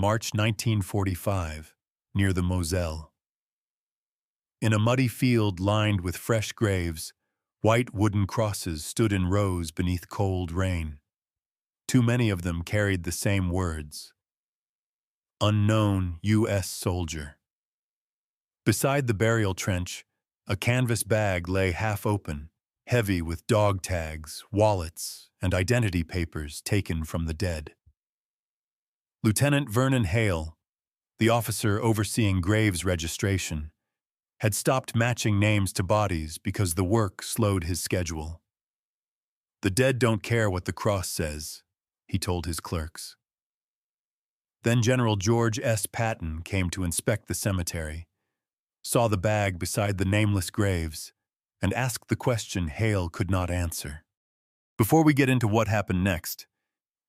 March 1945, near the Moselle. In a muddy field lined with fresh graves, white wooden crosses stood in rows beneath cold rain. Too many of them carried the same words: Unknown U.S. Soldier. Beside the burial trench, a canvas bag lay half open, heavy with dog tags, wallets, and identity papers taken from the dead. Lieutenant Vernon Hale, the officer overseeing graves registration, had stopped matching names to bodies because the work slowed his schedule. "The dead don't care what the cross says," he told his clerks. Then General George S. Patton came to inspect the cemetery, saw the bag beside the nameless graves, and asked the question Hale could not answer. Before we get into what happened next,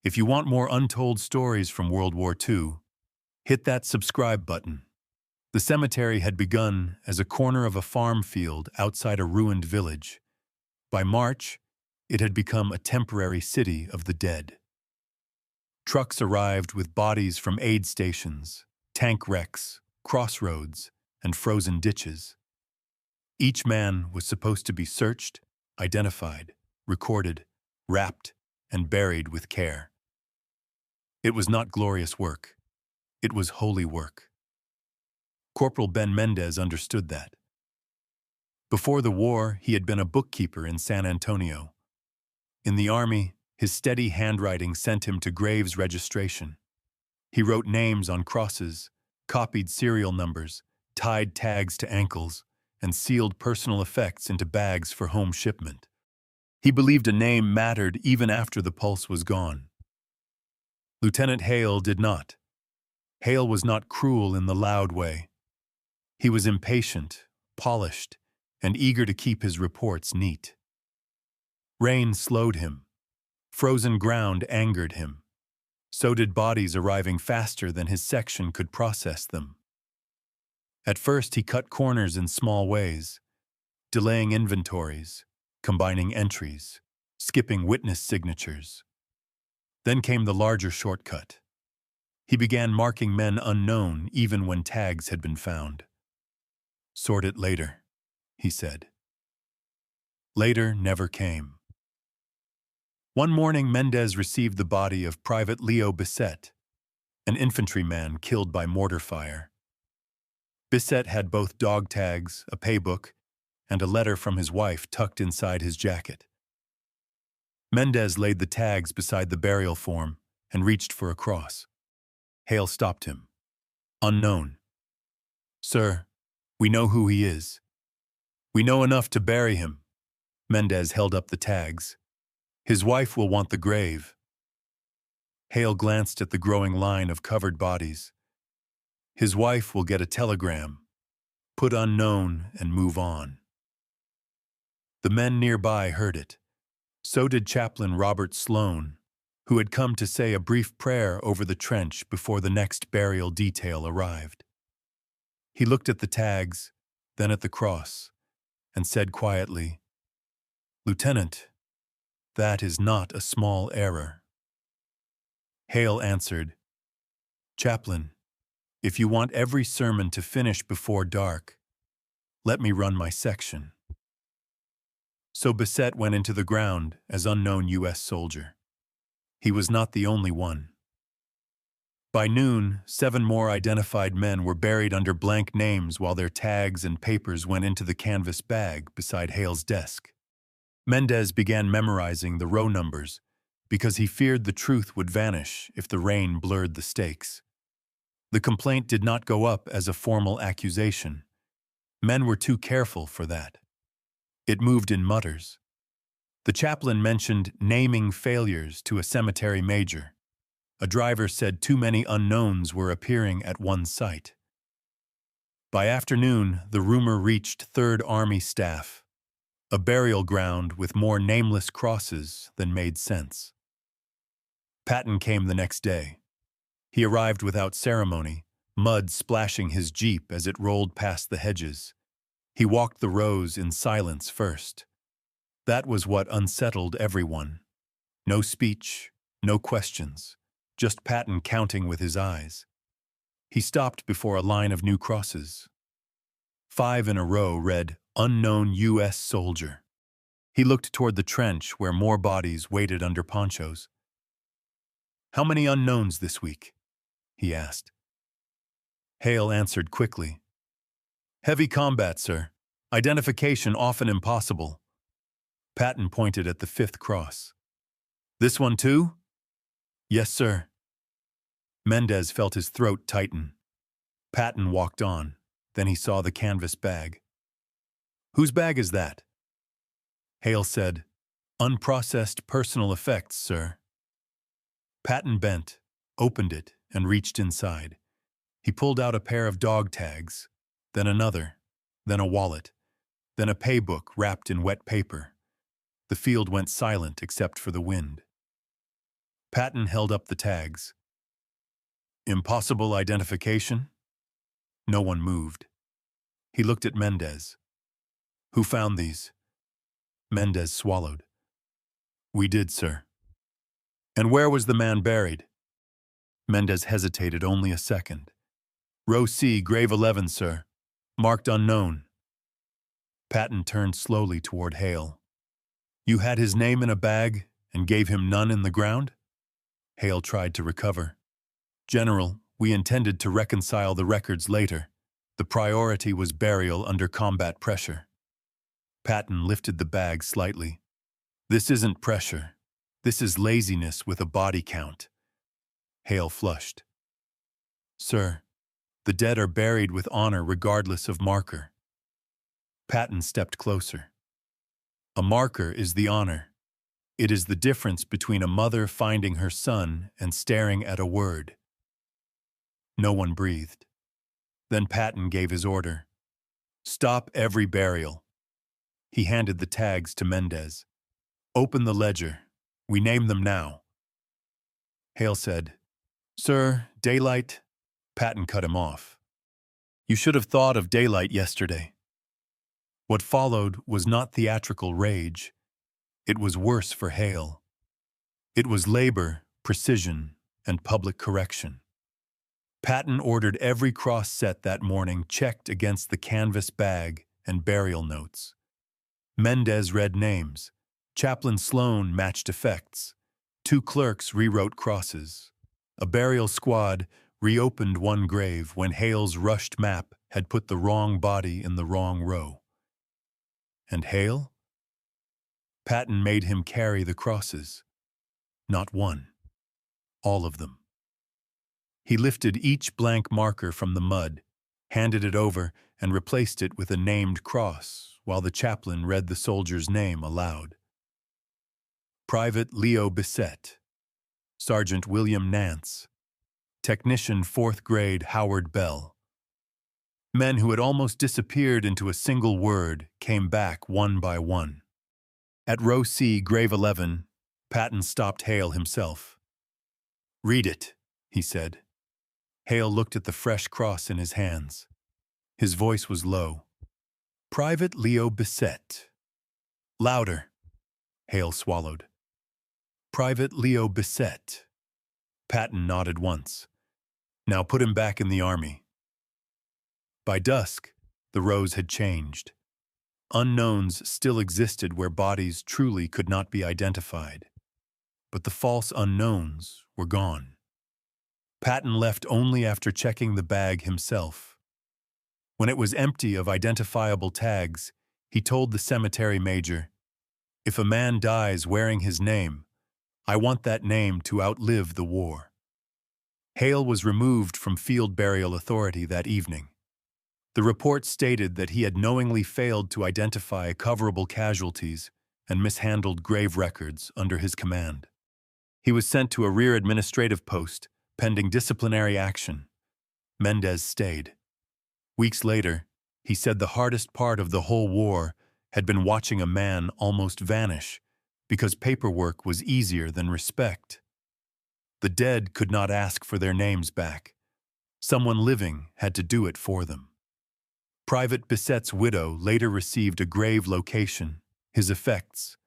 if you want more untold stories from World War II, hit that subscribe button. The cemetery had begun as a corner of a farm field outside a ruined village. By March, it had become a temporary city of the dead. Trucks arrived with bodies from aid stations, tank wrecks, crossroads, and frozen ditches. Each man was supposed to be searched, identified, recorded, wrapped, and buried with care. It was not glorious work. It was holy work. Corporal Ben Mendez understood that. Before the war, he had been a bookkeeper in San Antonio. In the Army, his steady handwriting sent him to graves registration. He wrote names on crosses, copied serial numbers, tied tags to ankles, and sealed personal effects into bags for home shipment. He believed a name mattered even after the pulse was gone. Lieutenant Hale did not. Hale was not cruel in the loud way. He was impatient, polished, and eager to keep his reports neat. Rain slowed him. Frozen ground angered him. So did bodies arriving faster than his section could process them. At first, he cut corners in small ways, delaying inventories, combining entries, skipping witness signatures. Then came the larger shortcut. He began marking men unknown even when tags had been found. "Sort it later," he said. Later never came. One morning, Mendez received the body of Private Leo Bissett, an infantryman killed by mortar fire. Bissett had both dog tags, a paybook, and a letter from his wife tucked inside his jacket. Mendez laid the tags beside the burial form and reached for a cross. Hale stopped him. "Unknown." "Sir, we know who he is. We know enough to bury him." Mendez held up the tags. "His wife will want the grave." Hale glanced at the growing line of covered bodies. "His wife will get a telegram. Put unknown and move on." The men nearby heard it. So did Chaplain Robert Sloan, who had come to say a brief prayer over the trench before the next burial detail arrived. He looked at the tags, then at the cross, and said quietly, "Lieutenant, that is not a small error." Hale answered, "Chaplain, if you want every sermon to finish before dark, let me run my section." So Bissett went into the ground as unknown U.S. soldier. He was not the only one. By noon, 7 more identified men were buried under blank names while their tags and papers went into the canvas bag beside Hale's desk. Mendez began memorizing the row numbers because he feared the truth would vanish if the rain blurred the stakes. The complaint did not go up as a formal accusation. Men were too careful for that. It moved in mutters. The chaplain mentioned naming failures to a cemetery major. A driver said too many unknowns were appearing at one site. By afternoon, the rumor reached 3rd Army staff, a burial ground with more nameless crosses than made sense. Patton came the next day. He arrived without ceremony, mud splashing his jeep as it rolled past the hedges. He walked the rows in silence first. That was what unsettled everyone. No speech, no questions, just Patton counting with his eyes. He stopped before a line of new crosses. 5 in a row read, "Unknown U.S. Soldier." He looked toward the trench where more bodies waited under ponchos. "How many unknowns this week?" he asked. Hale answered quickly. "Heavy combat, sir. Identification often impossible." Patton pointed at the 5th cross. "This one too?" "Yes, sir." Mendez felt his throat tighten. Patton walked on. Then he saw the canvas bag. "Whose bag is that?" Hale said, "Unprocessed personal effects, sir." Patton bent, opened it, and reached inside. He pulled out a pair of dog tags, then another, then a wallet, then a paybook wrapped in wet paper. The field went silent except for the wind. Patton held up the tags. "Impossible identification?" No one moved. He looked at Mendez. "Who found these?" Mendez swallowed. "We did, sir." "And where was the man buried?" Mendez hesitated only a second. "Row C, grave 11, sir. Marked unknown." Patton turned slowly toward Hale. "You had his name in a bag and gave him none in the ground?" Hale tried to recover. "General, we intended to reconcile the records later. The priority was burial under combat pressure." Patton lifted the bag slightly. "This isn't pressure. This is laziness with a body count." Hale flushed. "Sir, the dead are buried with honor regardless of marker." Patton stepped closer. "A marker is the honor. It is the difference between a mother finding her son and staring at a word." No one breathed. Then Patton gave his order. "Stop every burial." He handed the tags to Mendez. "Open the ledger. We name them now." Hale said, "Sir, daylight." Patton cut him off. "You should have thought of daylight yesterday." What followed was not theatrical rage. It was worse for Hale. It was labor, precision, and public correction. Patton ordered every cross set that morning checked against the canvas bag and burial notes. Mendez read names. Chaplain Sloan matched effects. 2 clerks rewrote crosses. A burial squad reopened one grave when Hale's rushed map had put the wrong body in the wrong row. And Hale? Patton made him carry the crosses. Not one. All of them. He lifted each blank marker from the mud, handed it over, and replaced it with a named cross, while the chaplain read the soldier's name aloud. Private Leo Bissett. Sergeant William Nance. Technician 4th grade Howard Bell. Men who had almost disappeared into a single word came back one by one. At row C, grave 11, Patton stopped Hale himself. "Read it," he said. Hale looked at the fresh cross in his hands. His voice was low. "Private Leo Bissett." "Louder." Hale swallowed. "Private Leo Bissett." Patton nodded once. "Now put him back in the army." By dusk, the rows had changed. Unknowns still existed where bodies truly could not be identified. But the false unknowns were gone. Patton left only after checking the bag himself. When it was empty of identifiable tags, he told the cemetery major, "If a man dies wearing his name, I want that name to outlive the war." Hale was removed from Field Burial Authority that evening. The report stated that he had knowingly failed to identify coverable casualties and mishandled grave records under his command. He was sent to a rear administrative post, pending disciplinary action. Mendez stayed. Weeks later, he said the hardest part of the whole war had been watching a man almost vanish because paperwork was easier than respect. The dead could not ask for their names back. Someone living had to do it for them. Private Bissett's widow later received a grave location, his effects,